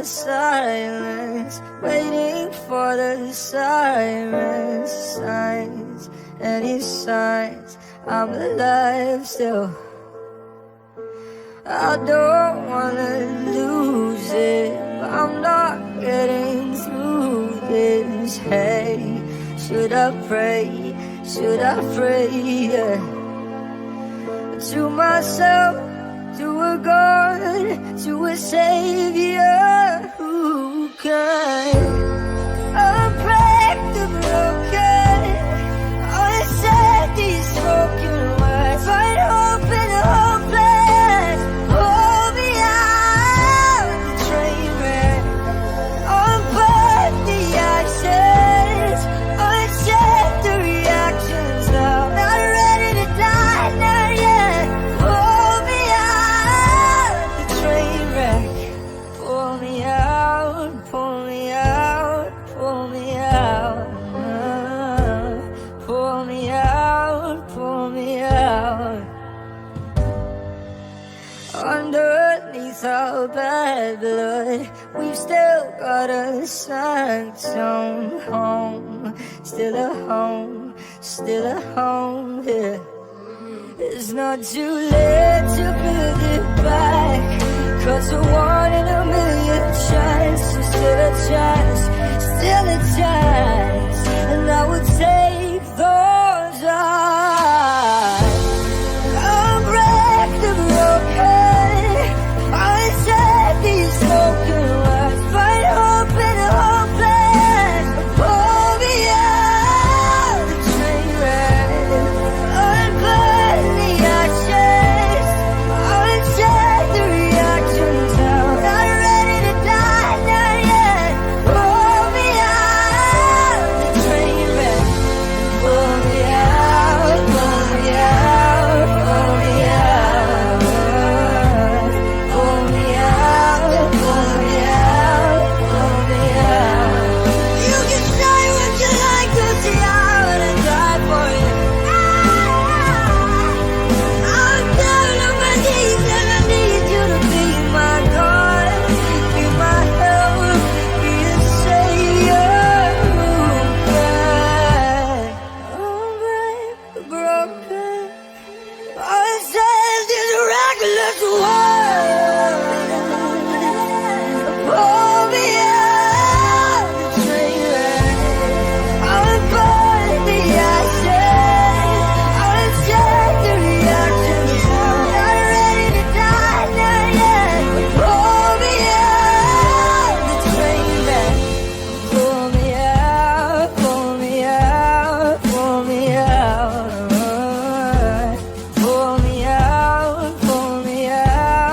silence, waiting for the sirens, signs, any signs I'm alive still. I don't wanna lose it, but I'm not getting through this. Hey, should I pray? Should I pray? Yeah. To myself, to a God, to a Savior who can unbreak the broken, unsaid these spoken words, find hope in the hopeless. Hold me out the train wreck, unburn the ashes, uncheck the reactions. Now not ready to die, not yet. Hold me out the train wreck, pull me out, pull me out, pull me out, pull me out, pull me out. Underneath our bad blood, we've still got a sanctum home. Still a home, still a home, yeah. It's not too late to build it back, 'cause a 1 in a million chance, still a chance, still a chance. And I would take those odds. I'll break the broken, unsaid these spoken words, find hope in the hopeless. Pull me out the train wreck, unburn the ashes, uncheck the reactions. Now not ready to die, not yet. Pull me out the train wreck, pull me out, pull me out, pull me out, pull me out, pull me out, pull me out. You can say what you like, 'cause I wanna die for you. I'm down on my knees and I need you to be my God, be my help, be a savior who can unbreak the broken, unsaid this reckless world. Pull me out the train wreck, unburn the ashes, uncheck the reactions. Not ready to die, not yet. Pull me out the train wreck, pull me out, pull me out, pull me out, pull me out, pull me out.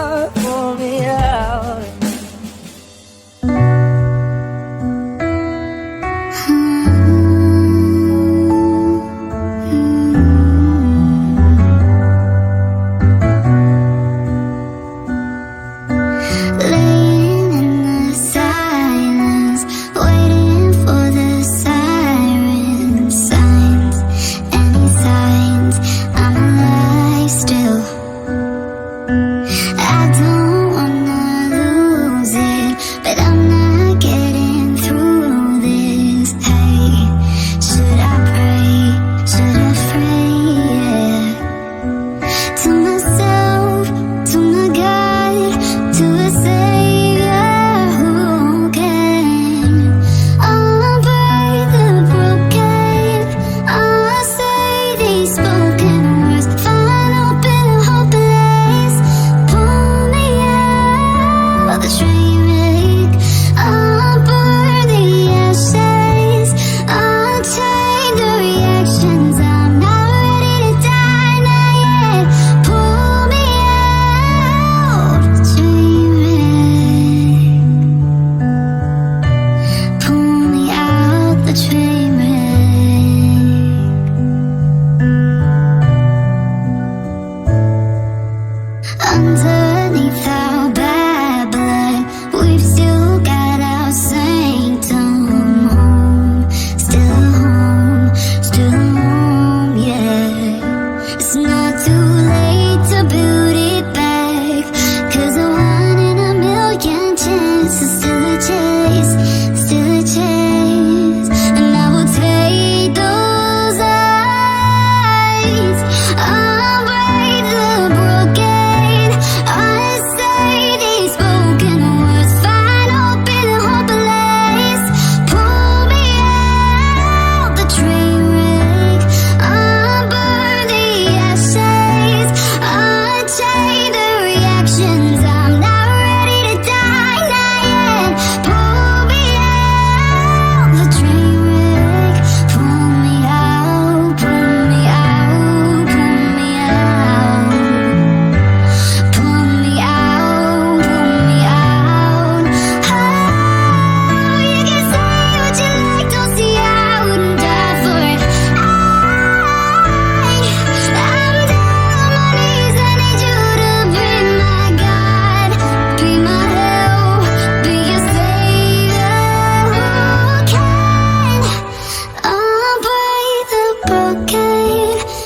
need